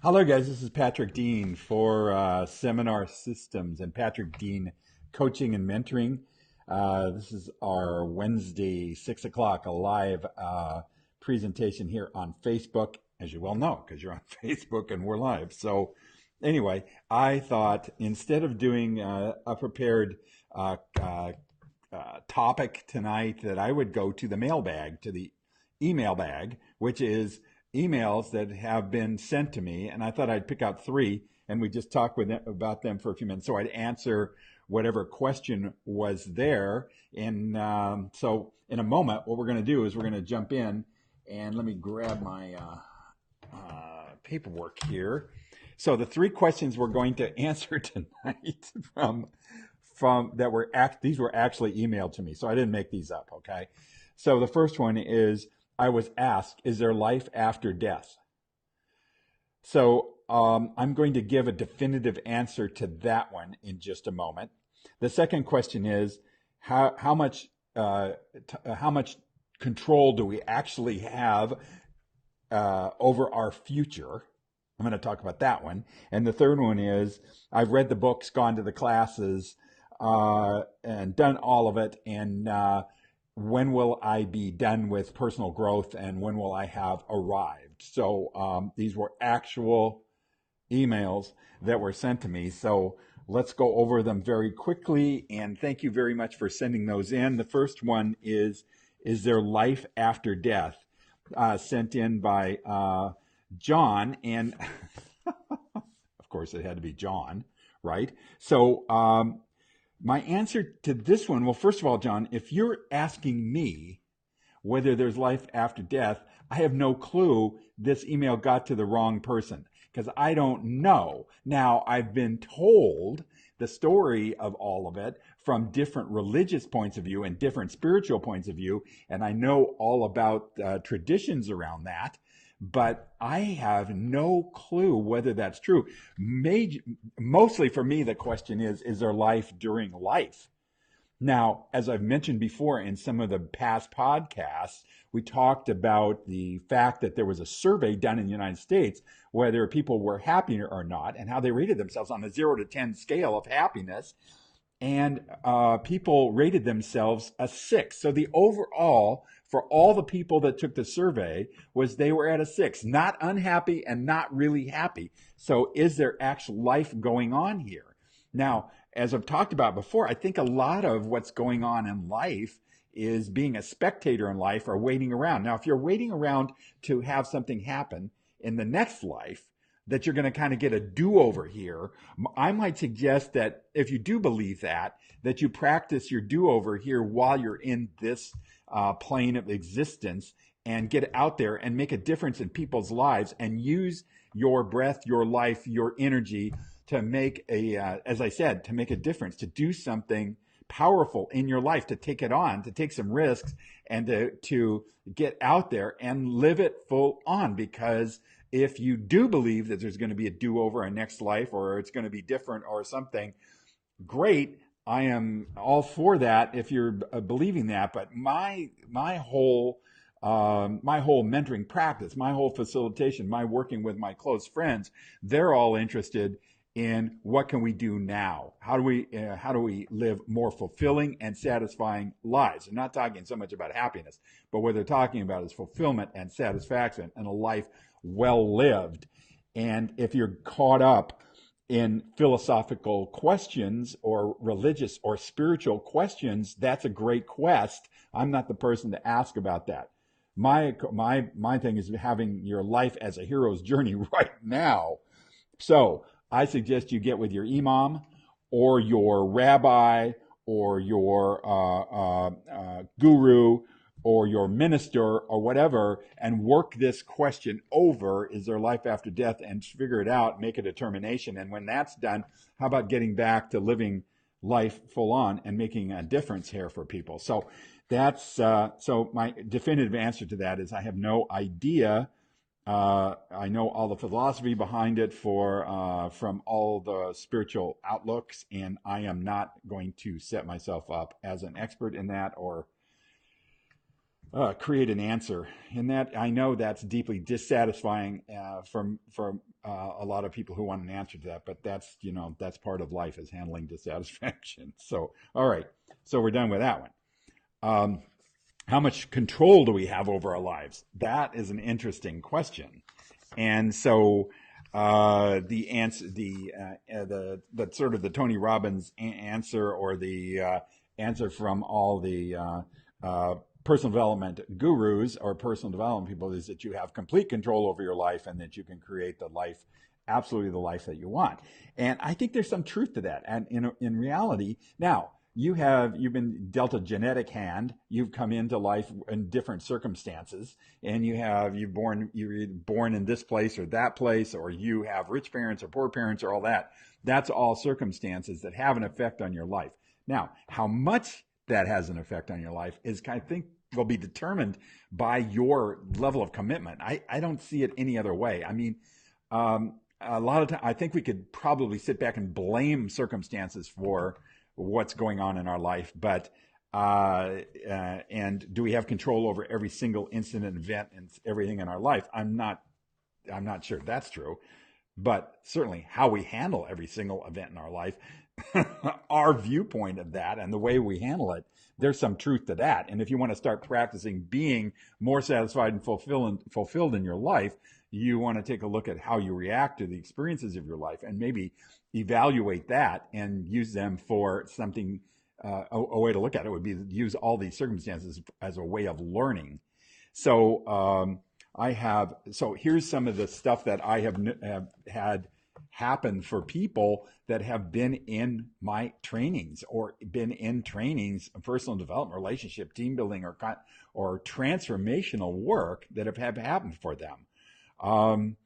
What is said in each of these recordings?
Hello, guys. This is Patrick Dean for Seminar Systems and Patrick Dean Coaching and Mentoring. This is our Wednesday, 6 o'clock, a live presentation here on Facebook, as you well know, because you're on Facebook and we're live. So, anyway, I thought instead of doing a prepared topic tonight, that I would go to the mailbag, to the email bag, which is emails that have been sent to me, and I thought I'd pick out three, and we just talk with them, about them for a few minutes. So I'd answer whatever question was there, and so in a moment, what we're going to do is we're going to jump in, and let me grab my paperwork here. So the three questions we're going to answer tonight from that were these were actually emailed to me, so I didn't make these up. Okay, so the first one is, I was asked, is there life after death? So I'm going to give a definitive answer to that one in just a moment. The second question is, how much control do we actually have over our future? I'm going to talk about that one. And the third one is, I've read the books, gone to the classes, and done all of it, and when will I be done with personal growth, and when will I have arrived? So these were actual emails that were sent to me. So let's go over them very quickly, and thank you very much for sending those in. The first one is there life after death? Sent in by John, and of course it had to be John, right? So my answer to this one, well, first of all, John, if you're asking me whether there's life after death, I have no clue. This email got to the wrong person, because I don't know. Now, I've been told the story of all of it from different religious points of view and different spiritual points of view, and I know all about traditions around that, but I have no clue whether that's true. Mostly for me, the question is there life during life? Now, as I've mentioned before in some of the past podcasts, we talked about the fact that there was a survey done in the United States whether people were happy or not, and how they rated themselves on a 0 to 10 scale of happiness. And people rated themselves a 6. So the overall for all the people that took the survey was they were at a 6, not unhappy and not really happy. So is there actual life going on here? Now, as I've talked about before, I think a lot of what's going on in life is being a spectator in life or waiting around. Now, if you're waiting around to have something happen in the next life, that you're going to kind of get a do-over here, I might suggest that if you do believe that you practice your do-over here while you're in this plane of existence, and get out there and make a difference in people's lives, and use your breath, your life, your energy to make as I said, to make a difference, to do something powerful in your life, to take it on, to take some risks, and to get out there and live it full on. Because if you do believe that there's going to be a do-over, a next life, or it's going to be different or something, great. I am all for that if you're believing that. But my whole mentoring practice, my whole facilitation, my working with my close friends, they're all interested in what can we do now? How do we live more fulfilling and satisfying lives? I'm not talking so much about happiness, but what they're talking about is fulfillment and satisfaction and a life well lived. And if you're caught up in philosophical questions or religious or spiritual questions, that's a great quest. I'm not the person to ask about that. My thing is having your life as a hero's journey right now. So I suggest you get with your imam or your rabbi or your guru or your minister or whatever, and work this question over, is there life after death, and figure it out, make a determination. And when that's done, how about getting back to living life full on and making a difference here for people? So that's so my definitive answer to that is I have no idea. I know all the philosophy behind it from all the spiritual outlooks, and I am not going to set myself up as an expert in that or create an answer. And that, I know that's deeply dissatisfying from a lot of people who want an answer to that. But that's, that's part of life, is handling dissatisfaction. So, all right. So we're done with that one. Um, how much control do we have over our lives? That is an interesting question. And so the answer, the sort of the Tony Robbins answer, or the answer from all the uh, personal development gurus or personal development people, is that you have complete control over your life, and that you can create the life, absolutely the life that you want. And I think there's some truth to that. And in reality, now, you've been dealt a genetic hand. You've come into life in different circumstances, and you're born in this place or that place, or you have rich parents or poor parents or all that. That's all circumstances that have an effect on your life. Now, how much that has an effect on your life is, I think, will be determined by your level of commitment. I don't see it any other way. I mean, a lot of time, I think we could probably sit back and blame circumstances for what's going on in our life, but and do we have control over every single incident, event, and everything in our life? I'm not sure that's true, but certainly how we handle every single event in our life, our viewpoint of that and the way we handle it, there's some truth to that. And if you want to start practicing being more satisfied and fulfilled in your life, you want to take a look at how you react to the experiences of your life, and maybe evaluate that and use them for something. A way to look at it would be to use all these circumstances as a way of learning. So so here's some of the stuff that I have had happen for people that have been in my trainings, or been in trainings, personal development, relationship, team building, or transformational work that have happened for them. Um,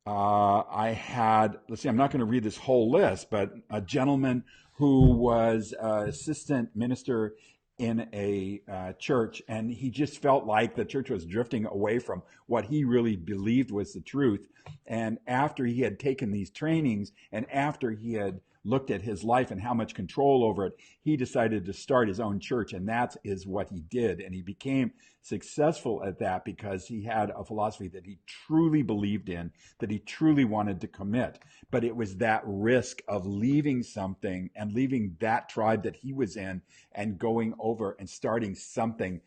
I had, let's see, I'm not going to read this whole list, but a gentleman who was assistant minister in a church, and he just felt like the church was drifting away from what he really believed was the truth. And after he had taken these trainings, and after he had looked at his life and how much control over it, he decided to start his own church, and that is what he did. And he became successful at that because he had a philosophy that he truly believed in, that he truly wanted to commit. But it was that risk of leaving something and leaving that tribe that he was in and going over and starting something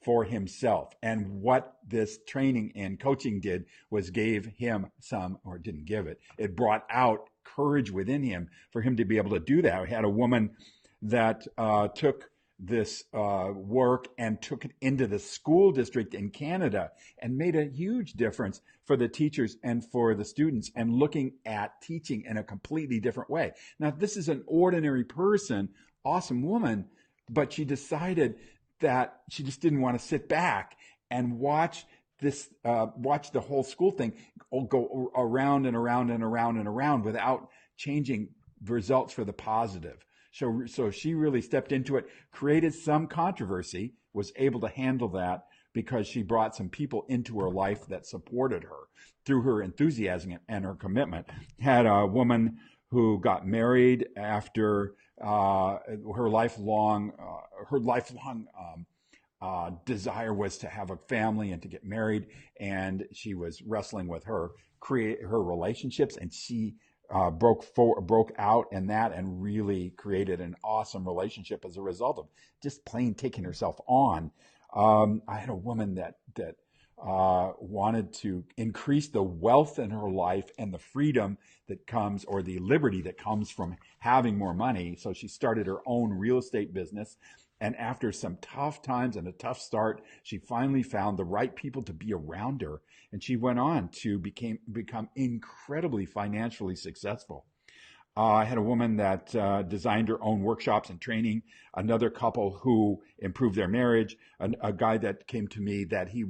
for himself. And what this training and coaching did was gave him some, or didn't give it, it brought out courage within him for him to be able to do that. We had a woman that took this work and took it into the school district in Canada and made a huge difference for the teachers and for the students, and looking at teaching in a completely different way. Now, this is an ordinary person, awesome woman, but she decided that she just didn't want to sit back and watch the whole school thing go around and around and around and around without changing results for the positive. So she really stepped into it, created some controversy, was able to handle that because she brought some people into her life that supported her through her enthusiasm and her commitment. Had a woman who got married after her lifelong desire was to have a family and to get married, and she was wrestling with her relationships, and she broke out in that and really created an awesome relationship as a result of just plain taking herself on. I had a woman that wanted to increase the wealth in her life and the freedom that comes, or the liberty that comes from having more money. So she started her own real estate business. And after some tough times and a tough start, she finally found the right people to be around her. And she went on to become incredibly financially successful. I had a woman that designed her own workshops and training, another couple who improved their marriage, a guy that came to me that he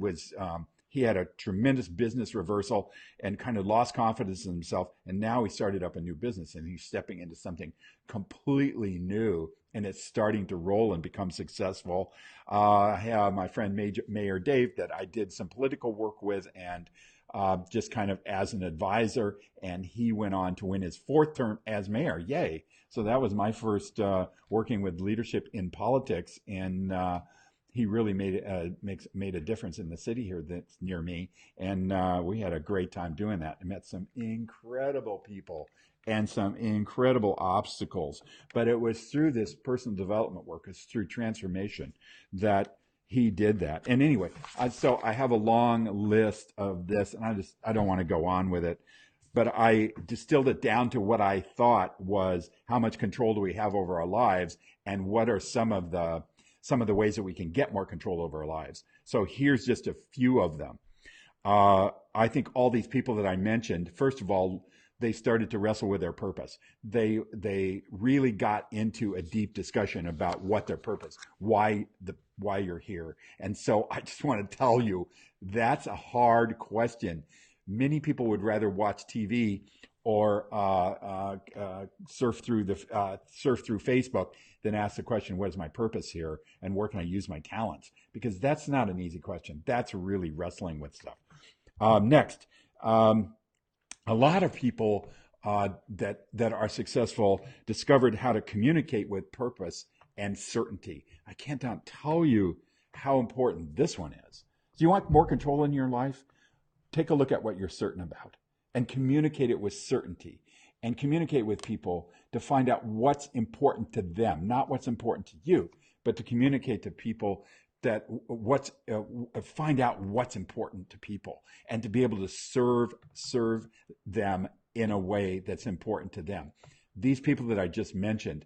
had a tremendous business reversal and kind of lost confidence in himself. And now he started up a new business, and he's stepping into something completely new, and it's starting to roll and become successful. I have my friend Mayor Dave that I did some political work with, and just kind of as an advisor, and he went on to win his fourth term as mayor. Yay. So that was my first working with leadership in politics he really made a difference in the city here that's near me, and we had a great time doing that. I met some incredible people and some incredible obstacles, but it was through this personal development work, it's through transformation that he did that. And anyway, so I have a long list of this, and I don't want to go on with it, but I distilled it down to what I thought was how much control do we have over our lives, and what are some of the ways that we can get more control over our lives. So here's just a few of them. I think all these people that I mentioned, first of all, they started to wrestle with their purpose. They really got into a deep discussion about what their purpose, why you're here. And so I just want to tell you that's a hard question. Many people would rather watch TV or surf through Facebook than ask the question, what is my purpose here and where can I use my talents? Because that's not an easy question. That's really wrestling with stuff. Next, a lot of people that are successful discovered how to communicate with purpose and certainty. I can't tell you how important this one is. Do you want more control in your life? Take a look at what you're certain about and communicate it with certainty, and communicate with people to find out what's important to them, not what's important to you, but to communicate to people that find out what's important to people, and to be able to serve them in a way that's important to them. These people that I just mentioned,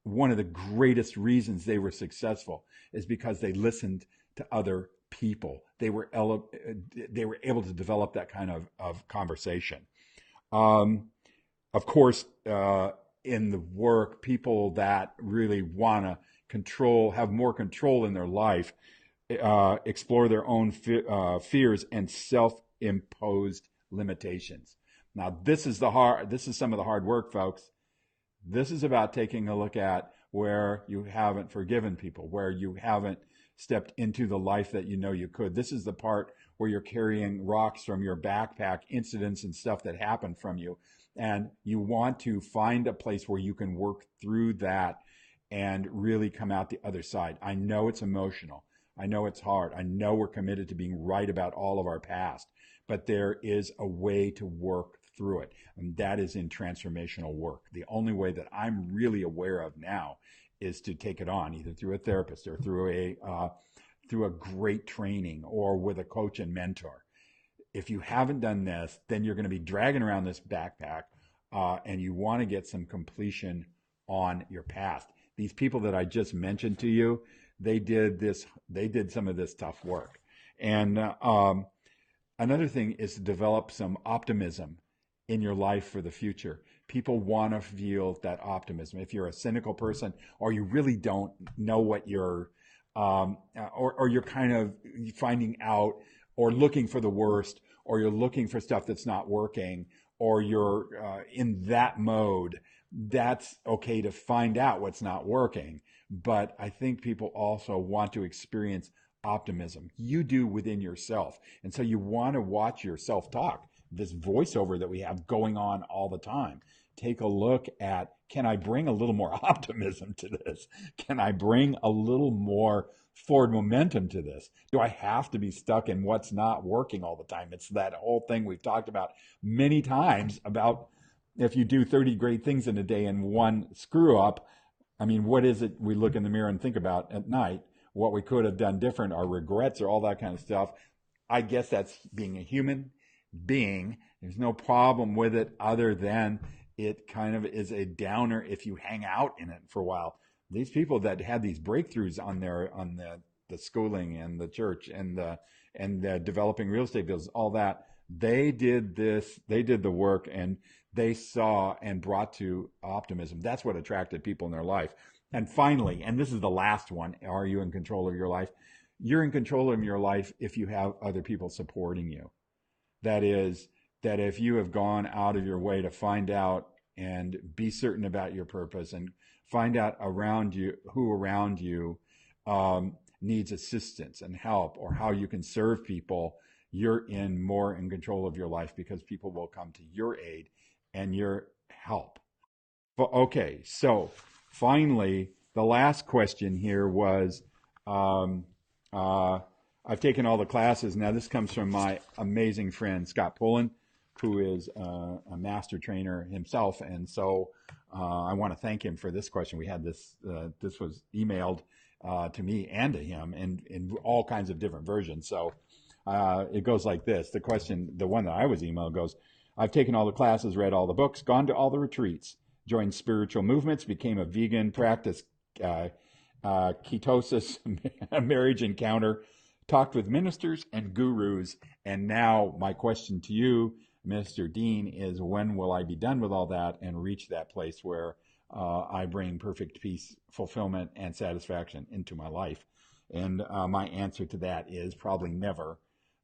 one of the greatest reasons they were successful is because they listened to other people. They were able to develop that kind of conversation. Of course, in the work, people that really want to have more control in their life, explore their own fears and self-imposed limitations. Now, this is some of the hard work, folks. This is about taking a look at where you haven't forgiven people, where you haven't stepped into the life that you know you could. This is the part where you're carrying rocks from your backpack, incidents and stuff that happened from you. And you want to find a place where you can work through that and really come out the other side. I know it's emotional. I know it's hard. I know we're committed to being right about all of our past, but there is a way to work through it. And that is in transformational work. The only way that I'm really aware of now is to take it on, either through a therapist or through a great training or with a coach and mentor. If you haven't done this, then you're going to be dragging around this backpack, and you want to get some completion on your past. These people that I just mentioned to you, they did some of this tough work. And another thing is to develop some optimism in your life for the future. People want to feel that optimism. If you're a cynical person, or you really don't know what you're, or you're kind of finding out or looking for the worst, or you're looking for stuff that's not working, or you're in that mode, that's okay to find out what's not working. But I think people also want to experience optimism. You do within yourself. And so you want to watch your self-talk, this voiceover that we have going on all the time. Take a look at, can I bring a little more optimism to this? Can I bring a little more forward momentum to this? Do I have to be stuck in what's not working all the time? It's that whole thing we've talked about many times about if you do 30 great things in a day and one screw up. I mean, what is it we look in the mirror and think about at night? What we could have done different, our regrets, or all that kind of stuff. I guess that's being a human being. There's no problem with it, other than it kind of is a downer if you hang out in it for a while. These people that had these breakthroughs on the schooling and the church and the developing real estate business, all that, they did the work, and they saw and brought to optimism. That's what attracted people in their life. And finally, and this is the last one, are you in control of your life? You're in control of your life if you have other people supporting you. That is, that if you have gone out of your way to find out and be certain about your purpose, and find out who around you needs assistance and help, or how you can serve people, you're more in control of your life, because people will come to your aid and your help. But okay, so finally, the last question here was, Uh, I've taken all the classes. Now, this comes from my amazing friend, Scott Pullen, who is a master trainer himself. And so I want to thank him for this question. We had this, this was emailed to me and to him in all kinds of different versions. So it goes like this. The question, the one that I was emailed goes, I've taken all the classes, read all the books, gone to all the retreats, joined spiritual movements, became a vegan, practiced ketosis, marriage encounter, talked with ministers and gurus. And now my question to you, Mr. Dean, is when will I be done with all that and reach that place where I bring perfect peace, fulfillment, and satisfaction into my life? And my answer to that is probably never.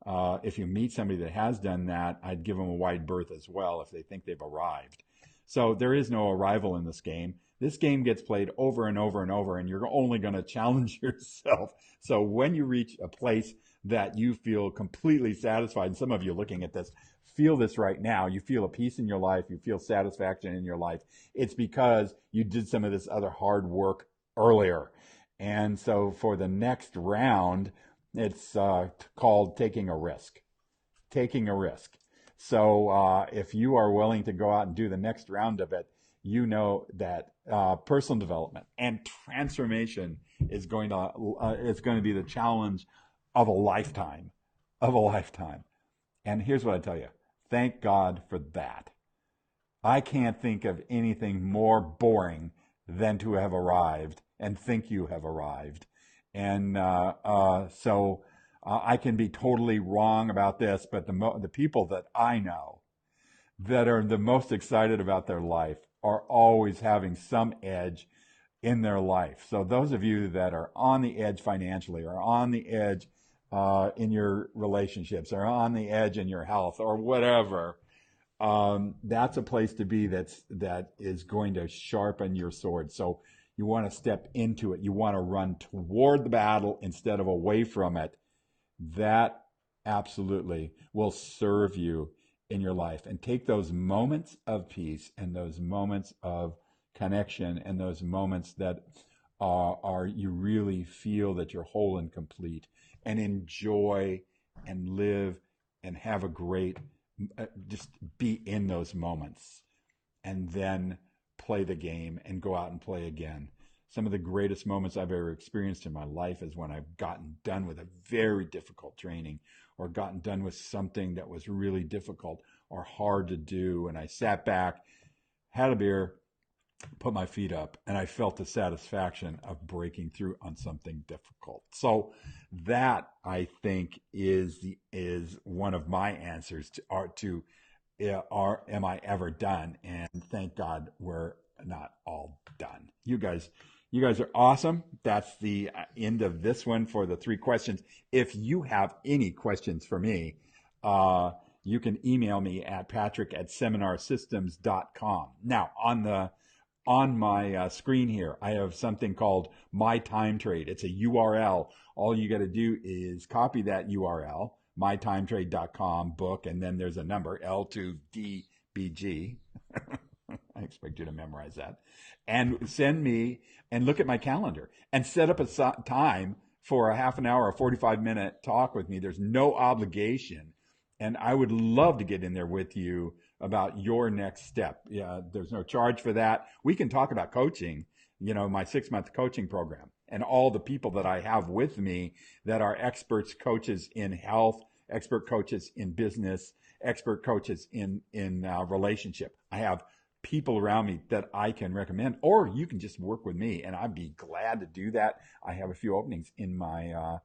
If you meet somebody that has done that, I'd give them a wide berth as well if they think they've arrived. So there is no arrival in this game. This game gets played over and over and over, and you're only going to challenge yourself. So when you reach a place that you feel completely satisfied, and some of you looking at this feel this right now, you feel a peace in your life, you feel satisfaction in your life, it's because you did some of this other hard work earlier. And so for the next round, it's called taking a risk. Taking a risk. So if you are willing to go out and do the next round of it, you know that personal development and transformation is going to be the challenge of a lifetime, of a lifetime. And here's what I tell you: thank God for that. I can't think of anything more boring than to have arrived and think you have arrived. And so I can be totally wrong about this, but the people that I know that are the most excited about their life are always having some edge in their life. So those of you that are on the edge financially, or on the edge in your relationships, or on the edge in your health, or whatever, that's a place to be that is going to sharpen your sword. So you want to step into it. You want to run toward the battle instead of away from it. That absolutely will serve you in your life. And take those moments of peace and those moments of connection and those moments that are you really feel that you're whole and complete, and enjoy and live and have a great, just be in those moments, and then play the game and go out and play again. Some of the greatest moments I've ever experienced in my life is when I've gotten done with a very difficult training, or gotten done with something that was really difficult or hard to do. And I sat back, had a beer, put my feet up, and I felt the satisfaction of breaking through on something difficult. So that, I think, is one of my answers to am I ever done? And thank God we're not all done. You guys are awesome. That's the end of this one for the 3 questions. If you have any questions for me, you can email me at patrick@seminarsystems.com. Now, on my screen here, I have something called My Time Trade. It's a URL. All you got to do is copy that URL, mytimetrade.com book, and then there's a number, L2DBG. I expect you to memorize that. And send me, and look at my calendar, and set up a time for a half an hour or 45-minute talk with me. There's no obligation. And I would love to get in there with you about your next step. Yeah, there's no charge for that. We can talk about coaching, my 6-month coaching program, and all the people that I have with me that are experts, coaches in health, expert coaches in business, expert coaches in relationship. I have people around me that I can recommend, or you can just work with me, and I'd be glad to do that. I have a few openings in my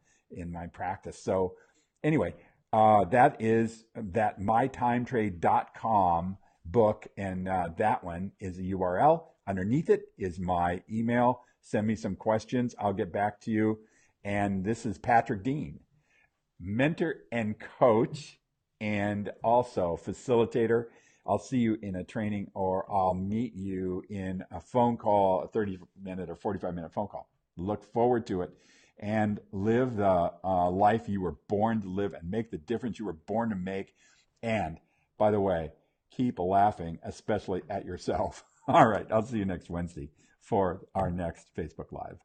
practice. So anyway, that is that mytimetrade.com book, and that one is a URL. Underneath it is my email. Send me some questions. I'll get back to you. And this is Patrick Dean, mentor and coach, and also facilitator. I'll see you in a training, or I'll meet you in a phone call, a 30-minute or 45-minute phone call. Look forward to it. And live the life you were born to live, and make the difference you were born to make. And by the way, keep laughing, especially at yourself. All right, I'll see you next Wednesday for our next Facebook Live.